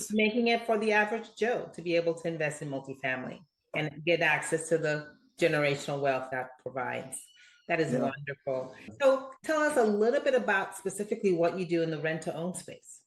It's making it for the average Joe to be able to invest in multifamily and get access to the generational wealth that provides. That is Yeah. wonderful. So tell us a little bit about specifically what you do in the rent to own space.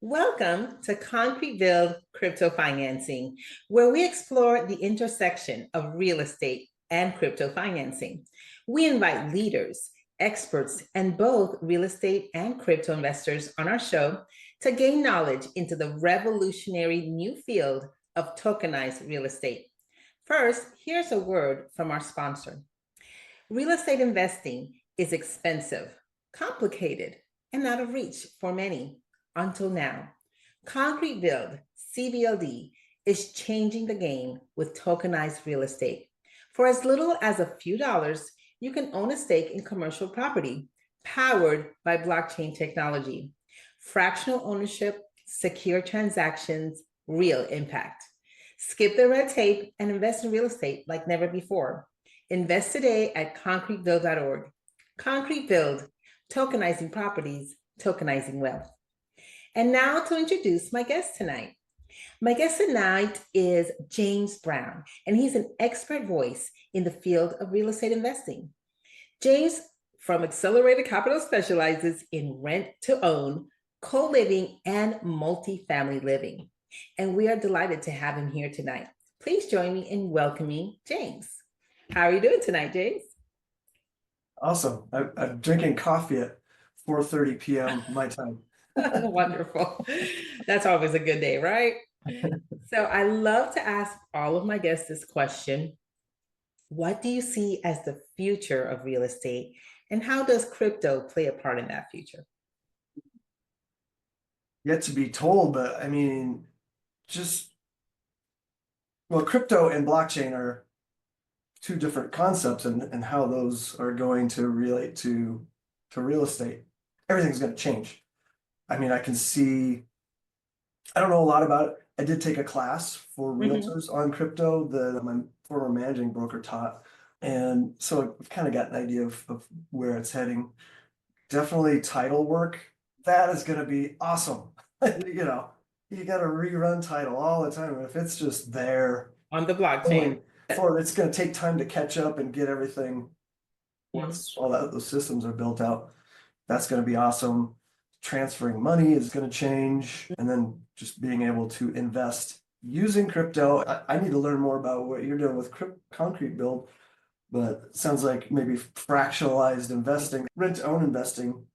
Welcome to Concrete Build Crypto Financing, where we explore the intersection of real estate and crypto financing. We invite leaders, experts, and both real estate and crypto investors on our show to gain knowledge into the revolutionary new field of tokenized real estate. First, here's a word from our sponsor. Real estate investing is expensive, complicated, and out of reach for many until now. Concrete Build, CBLD, is changing the game with tokenized real estate. For as little as a few dollars, you can own a stake in commercial property powered by blockchain technology. Fractional ownership, secure transactions, real impact. Skip the red tape and invest in real estate like never before. Invest today at concretebuild.org. Concrete Build, tokenizing properties, tokenizing wealth. And now to introduce my guest tonight. My guest tonight is James Brown, and he's an expert voice in the field of real estate investing. James from Accelerated Capital specializes in rent to own, co-living, and multifamily living. And we are delighted to have him here tonight. Please join me in welcoming James. How are you doing tonight, James? awesome. I'm drinking coffee at 4:30 p.m. my time. Wonderful. That's always a good day, right? So I love to ask all of my guests this question. What do you see as the future of real estate, and how does crypto play a part in that future? Yet to be told, but I mean, just well, crypto and blockchain are two different concepts, and how those are going to relate to real estate. Everything's going to change. I mean, I can see, I don't know a lot about it. I did take a class for realtors on crypto that my former managing broker taught. And so I've kind of got an idea of where it's heading. Definitely title work. That is going to be awesome. You know, you got to rerun title all the time. If it's just there On the blockchain. it's going to take time to catch up and get everything once all those systems are built out. That's going to be awesome. Transferring money is going to change, and then just being able to invest using crypto. I need to learn more about what you're doing with Concrete Build, but it sounds like maybe fractionalized investing, rent to own investing.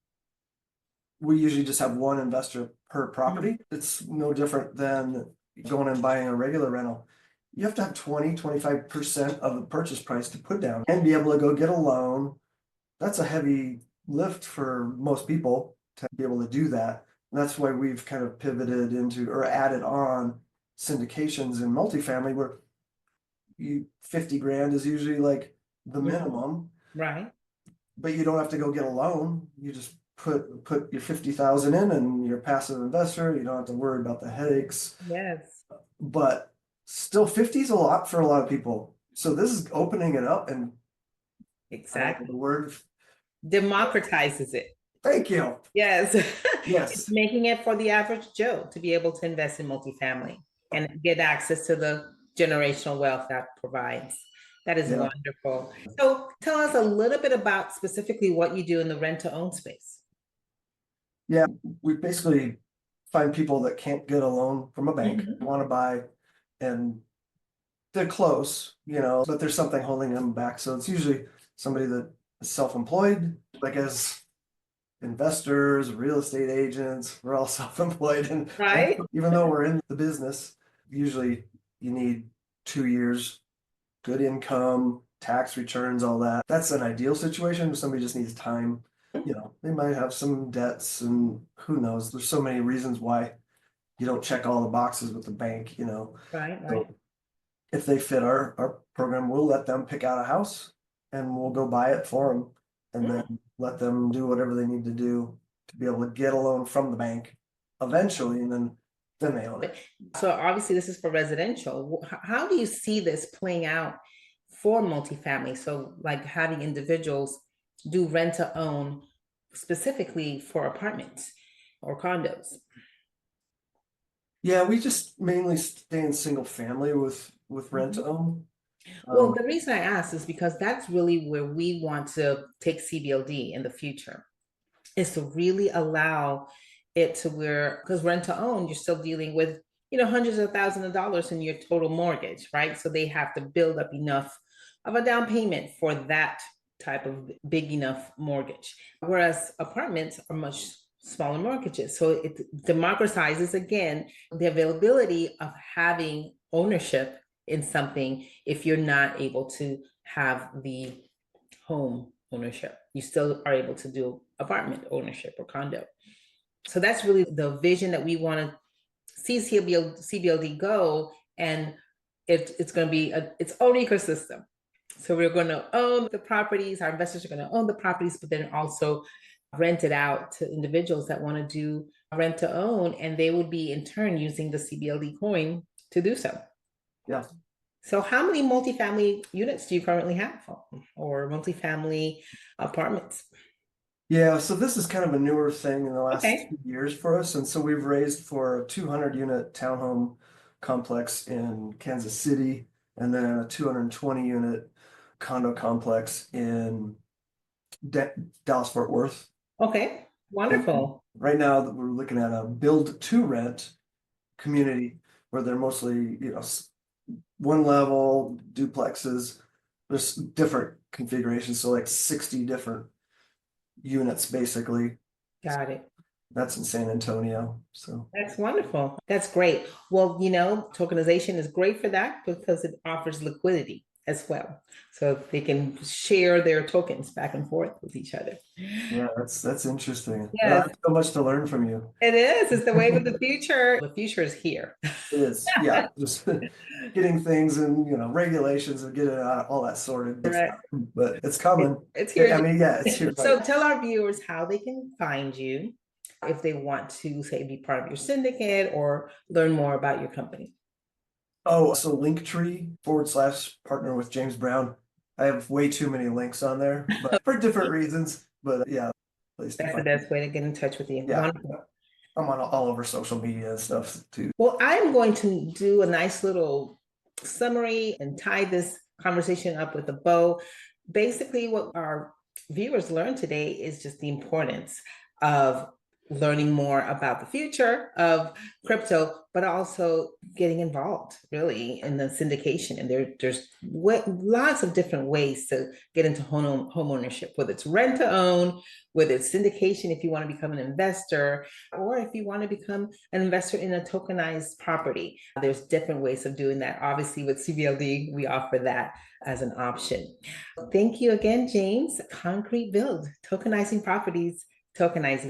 We usually just have one investor per property. It's no different than going and buying a regular rental. You have to have 25% of the purchase price to put down and be able to go get a loan. That's a heavy lift for most people to be able to do that. And that's why we've kind of pivoted into or added on syndications in multifamily, where 50 grand is usually like the minimum. Right. But you don't have to go get a loan. You just put your 50,000 in, and you're a passive investor. You don't have to worry about the headaches. Yes. But still, 50 is a lot for a lot of people. So this is opening it up, and Exactly. the word Democratizes it. thank you. Yes. Yes. It's making it for the average Joe to be able to invest in multifamily and get access to the generational wealth that provides. That is wonderful. So tell us a little bit about specifically what you do in the rent to own space. Yeah, we basically find people that can't get a loan from a bank, want to buy, and they're close, but there's something holding them back. So it's usually somebody that is self-employed, like as investors, real estate agents, we're all self-employed. And Right. even though we're in the business, usually you need 2 years, good income, tax returns, all that. That's an ideal situation. Somebody just needs time. They might have some debts, and who knows? There's so many reasons why you don't check all the boxes with the bank, Right. So if they fit our program, we'll let them pick out a house, and we'll go buy it for them, and then let them do whatever they need to do to be able to get a loan from the bank eventually, and then then they own it. So obviously this is for residential. How do you see this playing out for multifamily? So like having individuals do rent to own specifically for apartments or condos. Yeah, we just mainly stay in single family with rent to own. Well, the reason I ask is because that's really where we want to take CBLD in the future, is to really allow it to where, because rent to own, you're still dealing with, hundreds of thousands of dollars in your total mortgage, right? So they have to build up enough of a down payment for that type of big enough mortgage. Whereas apartments are much smaller mortgages. So it democratizes, again, the availability of having ownership in something if you're not able to have the home ownership. You still are able to do apartment ownership or condo. So that's really the vision that we want to see CBLD go, and it's going to be its own ecosystem. So we're going to own the properties, our investors are going to own the properties, but then also rent it out to individuals that want to do rent to own, and they would be in turn using the CBLD coin to do so. Yeah. So how many multifamily units do you currently have, or multifamily apartments? Yeah, so this is kind of a newer thing in the last Okay. 2 years for us. And so we've raised for a 200-unit townhome complex in Kansas City, and then a 220-unit condo complex in Dallas-Fort Worth. Okay, wonderful. And right now we're looking at a build to rent community where they're mostly, one level duplexes. There's different configurations, so like 60 different units basically. Got it. That's in San Antonio. So That's wonderful. That's great. Well, tokenization is great for that because it offers liquidity as well. So they can share their tokens back and forth with each other. yeah, that's interesting. Yes, So much to learn from you. it is. It's the wave of the future. The future is here. It is, yeah, just getting things and regulations and getting all that sorted. Correct. But it's coming. It's here. I mean, yeah, it's here. So tell our viewers how they can find you if they want to, say, be part of your syndicate or learn more about your company. Oh, so Linktree/partner with James Brown. I have way too many links on there, but for different reasons. But yeah, that's the best way to get in touch with you. Yeah. Wonderful. I'm on all over social media and stuff too. Well, I'm going to do a nice little summary and tie this conversation up with a bow. Basically, what our viewers learned today is just the importance of learning more about the future of crypto, but also getting involved really in the syndication. And there's lots of different ways to get into home ownership, whether it's rent to own, whether it's syndication if you want to become an investor, or if you want to become an investor in a tokenized property. There's different ways of doing that. Obviously with CBLD, we offer that as an option. Thank you again, James. Concrete Build, tokenizing properties, tokenizing